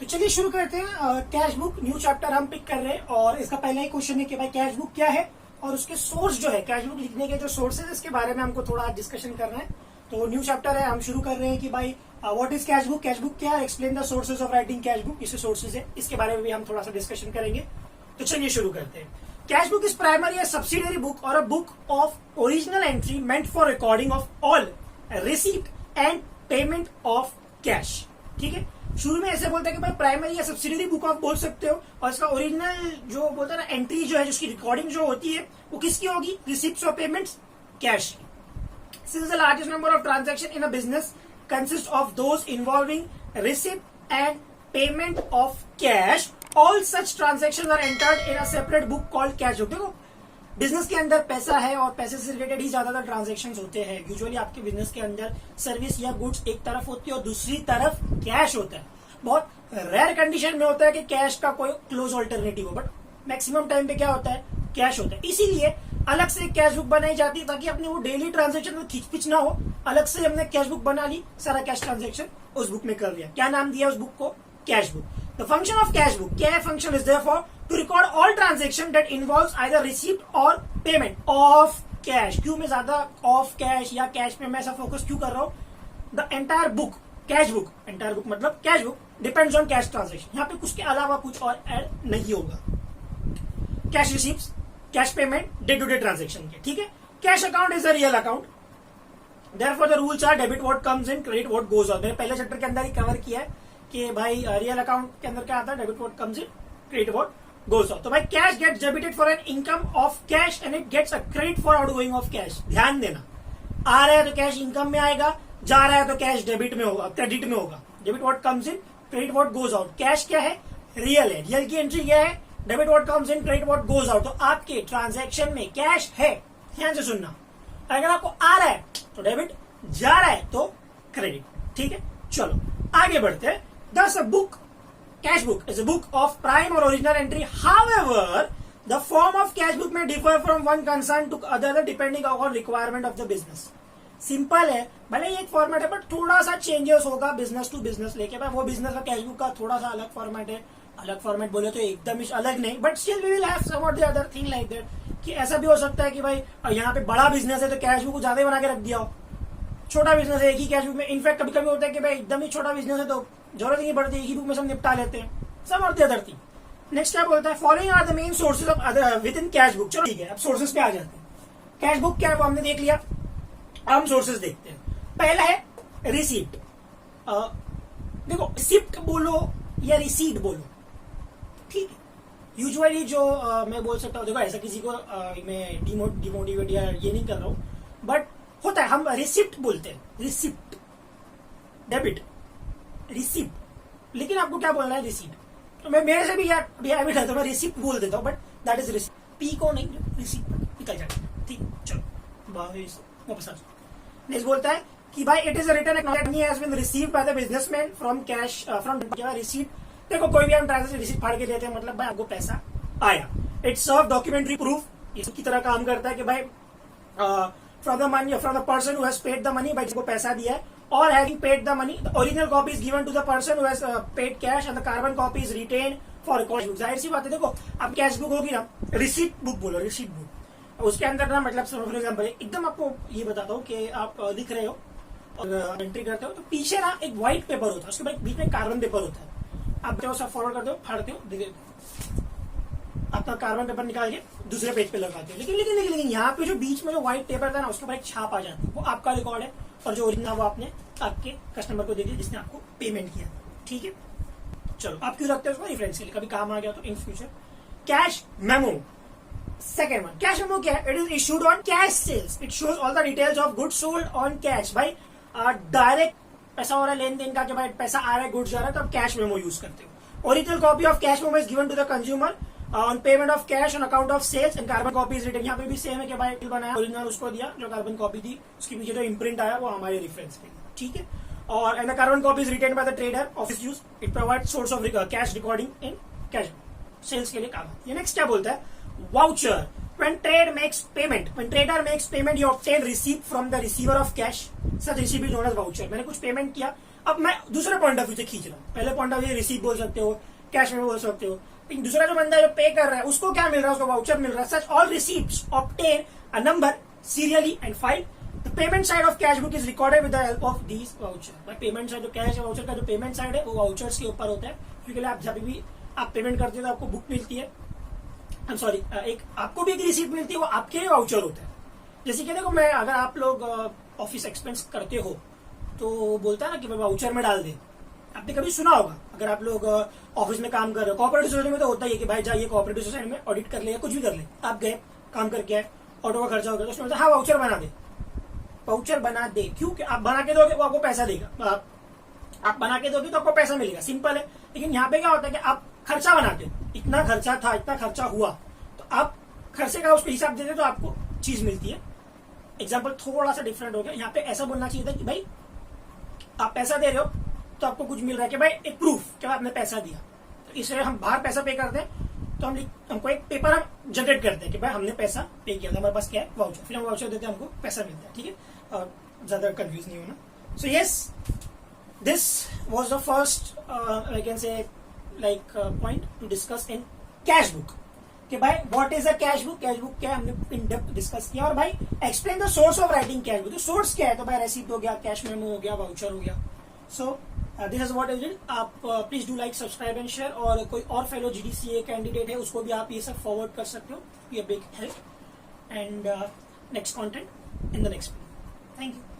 तो चलिए शुरू करते हैं। कैश बुक न्यू चैप्टर हम पिक कर रहे हैं और इसका पहला ही क्वेश्चन है कि भाई कैश बुक क्या है और उसके सोर्स जो है, कैश बुक लिखने के जो सोर्सेज, इसके बारे में हमको थोड़ा डिस्कशन करना है। तो न्यू चैप्टर है, हम शुरू कर रहे हैं कि भाई what is cash book, cash book क्या है, explain the sources of writing cash book, इससे सोर्सेज है, इसके बारे में भी हम थोड़ा सा डिस्कशन करेंगे। तो चलिए शुरू करते हैं। Cash book is primary a subsidiary book or a book of original entry meant for recording of all receipt and payment of cash। ठीक है, शुरू में ऐसे बोलते हैं कि भाई प्राइमरी या सब्सिडरी बुक आप बोल सकते हो, और इसका ओरिजिनल जो बोलता है ना एंट्री जो है, जिसकी रिकॉर्डिंग जो होती है वो किसकी होगी, रिसिप्ट्स और पेमेंट्स, कैश की। Since the largest number of transactions in a business consist of those involving receipt and payment of cash, all such transactions are entered in a separate book called cash book। देखो, business के अंदर पैसा है और पैसे से related ही ज्यादातर transactions होते हैं। यूजुअली आपके बिजनेस के अंदर सर्विस या गुड्स एक तरफ होती है और दूसरी तरफ कैश होता है। बहुत रेयर कंडीशन में होता है कि कैश का कोई क्लोज ऑल्टरनेटिव हो, बट मैक्सिमम टाइम पे क्या होता है, कैश होता है। इसीलिए अलग से कैश बुक बनाई जाती है ताकि अपने वो डेली ट्रांजेक्शन में खिचपिच ना हो। अलग से हमने कैश बुक बना ली, सारा कैश ट्रांजेक्शन उस बुक में कर लिया। क्या नाम दिया उस बुक को, cash book. The function of cash book, क्या है function, is therefore to record all transaction that involves either receipt और पेमेंट ऑफ कैश। क्यों मैं ज्यादा ऑफ कैश या कैश पे मैं ऐसा फोकस क्यों कर रहा हूँ। The entire book, cash book, entire book मतलब cash book depends on cash transaction. यहाँ पे कुछ के अलावा कुछ और ऐड नहीं होगा। Cash receipts, cash payment, day to day transaction के। ठीक है, cash account is a real account, therefore the rules are debit what comes in, credit what goes out. मैंने पहले चैप्टर के अंदर ही कवर किया है कि भाई रियल अकाउंट के अंदर क्या आता है, debit what comes in, credit what goes out. तो भाई cash gets debited for an income of cash and it gets a credit for outgoing of cash. ध्यान देना, आ रहा है तो कैश इनकम में आएगा, जा रहा है तो कैश डेबिट में होगा, क्रेडिट में होगा। Debit what comes in, credit what goes out. Cash क्या है, रियल है, रियल की एंट्री क्या है, debit what comes in, credit what goes out. तो आपके ट्रांजैक्शन में कैश है, ध्यान से सुनना। अगर आपको आ रहा है तो डेबिट, जा रहा है तो क्रेडिट। ठीक है, चलो आगे बढ़ते हैं। दस book, cash book is a book of prime और original entry. However the form of cash book में differ from one concern to other depending on requirement of the business. Simple है, भले ही एक फॉर्मेट है बट थोड़ा सा changes होगा business to business लेके। भाई वो बिजनेस का कैश बुक का थोड़ा सा अलग फॉर्मेट है, अलग फॉर्मेट बोले तो एकदम ही अलग नहीं, but still we will have some और the other thing like that. कि ऐसा भी हो सकता है कि भाई यहाँ पे बड़ा बिजनेस है तो कैश बुक ज्यादा बना के रख दिया हो, छोटा बिजनेस है एक ही कैश बुक में। इनफैक्ट कभी कभी होता है कि भाई एकदम ही छोटा बिजनेस है तो जरूरत ही नहीं पड़ती, एक ही बुक में सब निपटा लेते हैं, सम और द अदर थिंग। नेक्स्ट क्या बोलता है, following are the main sources of other within cash book. चलो ठीक है, अब सोर्सेज पे आ जाते हैं। कैश बुक क्या है वो हमने देख लिया, हम सोर्सेज देखते हैं। पहला है रिसीप्ट। देखो, रिसिप्ट बोलो या रिसीट बोलो, ठीक है। यूजुअली जो मैं बोल सकता हूँ, देखो ऐसा किसी को मैं डिमोटिवेट या ये नहीं कर रहा हूँ, बट होता है, हम रिसिप्ट बोलते हैं, रिसिप्ट, डेबिट, रिसिप्ट। लेकिन आपको क्या बोलना है, रिसीट। तो मैं मेरे से भी यार हैबिट है तो मैं रिसिप्ट बोल देता हूँ, but that is receipt, P को नहीं, रिसिप्ट निकल जाता है। ठीक, चलो वापस आ। नेक्स्ट बोलता है कि भाई it is written money has been received by the businessman from cash from receipt. देखो कोई भी हम ट्रांजेक्शन रिसीट फाड़ के देते हैं, मतलब भाई आपको पैसा आया। इट सर्व डॉक्यूमेंट्री प्रूफ, इसकी तरह काम करता है कि भाई from the money, from the person who has paid the money, भाई जिसको पैसा दिया है, और having paid the money the original copy is given to the person who has paid cash and the carbon copy is retained for record book. जाहिर सी बात है, देखो आप कैश बुक होगी ना, रिसीट बुक बोलो, रिसीट बुक। उसके अंदर ना, मतलब फॉर एग्जाम्पल एकदम आपको ये बताता हूँ कि आप लिख रहे हो और एंट्री करते हो तो पीछे ना एक व्हाइट पेपर होता है, उसके बाद बीच में कार्बन पेपर होता है। आप जो सब फॉरवर्ड करते हो, फाड़ते हो, देखिए अपना कार्बन पेपर निकाल के दूसरे पेज पे लगाते हो। लेकिन लेकिन लेकिन, लेकिन यहाँ पे जो बीच में जो व्हाइट पेपर था ना, उसके ऊपर एक छाप आ जाती है, वो आपका रिकॉर्ड है, और जो ओरिजिनल वो आपने आपके कस्टमर को दे दिया जिसने आपको पेमेंट किया। ठीक है, चलो आप क्यों रखते हो उसको, रेफरेंस के लिए, कभी काम आ गया तो in future. Cash memo, second one. Cash memo क्या है, it is issued on cash sales, it shows all the details of goods sold on cash. भाई डायरेक्ट पैसा हो रहा है लेन देन का, कि भाई पैसा आ रहा है, गुड्स जा रहा है, तो आप कैश मेमो यूज करते हो। Original copy of cash memo is given to the consumer on payment of cash on account of sales and carbon copy is written. यहाँ पे भी सेम है कि भाई बिल बनाया, ओरिजिनल उसको दिया, जो कार्बन कॉपी थी उसके पीछे जो इम्प्रिंट आया वो हमारे रेफरेंस पे। ठीक है, और and the carbon copy is retained by the trader office use, it provide source of cash recording in cash sales के लिए काम है। ये नेक्स्ट क्या बोलता है, voucher. When trade makes payment, when trader makes payment, you obtain receipt from the receiver of cash. Such receipt is known as voucher. मैंने कुछ पेमेंट किया, अब मैं दूसरे पॉइंट ऑफ व्यू से खींच रहा हूँ। पहले पॉइंट ऑफ व्यू रिसीट बोल सकते हो, कैश में बोल सकते हो, लेकिन दूसरा जो बंदा जो पे कर रहा है उसको क्या मिल रहा है, उसको वाउचर मिल रहा है। Such all receipts obtain a number serially and file the payment side of cash book is recorded with the help of these voucher. Payment side जो कैश वाउचर का जो पेमेंट साइड है वो वाउचर्स के ऊपर होता है, क्योंकि आप जब भी आप पेमेंट करते हो तो आपको बुक मिलती है, आई एम सॉरी, एक आपको भी एक रिसीप्ट मिलती है, वो आपके लिए वाउचर होता है। जैसे कि देखो, मैं अगर आप लोग ऑफिस एक्सपेंस करते हो तो बोलता है ना कि भाई वाउचर में डाल दे। आपने कभी सुना होगा, अगर आप लोग ऑफिस में काम कर रहे हो, कोऑपरेटिव सोसाइटी में तो होता ही है कि भाई जाइए कोऑपरेटिव सोसाइटी में ऑडिट कर ले या कुछ भी कर ले। आप गए, काम करके आए, ऑटो का खर्चा हो गया, तो उसमें हाँ वाउचर बना दे, वाउचर बना दे। क्यों? कि आप बना के दोगे वो आपको पैसा देगा, आप बना के दोगे तो आपको पैसा मिलेगा, सिंपल है। लेकिन यहाँ पे क्या होता है कि आप खर्चा बनाते हो, इतना खर्चा था, इतना खर्चा हुआ, तो आप खर्चे का उसको हिसाब देते तो आपको चीज मिलती है। एग्जाम्पल थोड़ा सा डिफरेंट हो गया, यहाँ पे ऐसा बोलना चाहिए था कि भाई आप पैसा दे रहे हो तो आपको कुछ मिल रहा है, कि भाई एक प्रूफ कि आपने पैसा दिया। तो इसलिए हम बाहर पैसा पे करते हैं तो हमको एक पेपर हम जनरेट करते हैं कि भाई हमने पैसा पे किया था, हमारे पास क्या है, वाउचर। फिर हम वाउचर देते हैं, हमको पैसा मिलता है, ठीक है। और ज्यादा कंफ्यूज नहीं होना। So yes, this was the first I can say like point two discuss in cash book, कि भाई what is a cash book, cash book क्या है, हमने इन डेप्थ डिस्कस किया। और भाई explain the source of writing cash book, तो source क्या है, तो भाई रेसिप्ट हो गया, कैश मेमो हो गया, वाउचर हो गया। So this is what is it. आप please do like, subscribe and share, और कोई और फेलो जीडीसीए कैंडिडेट है उसको भी आप ये सब फॉरवर्ड कर सकते हो, ये big help. And next content in the next video. Thank you.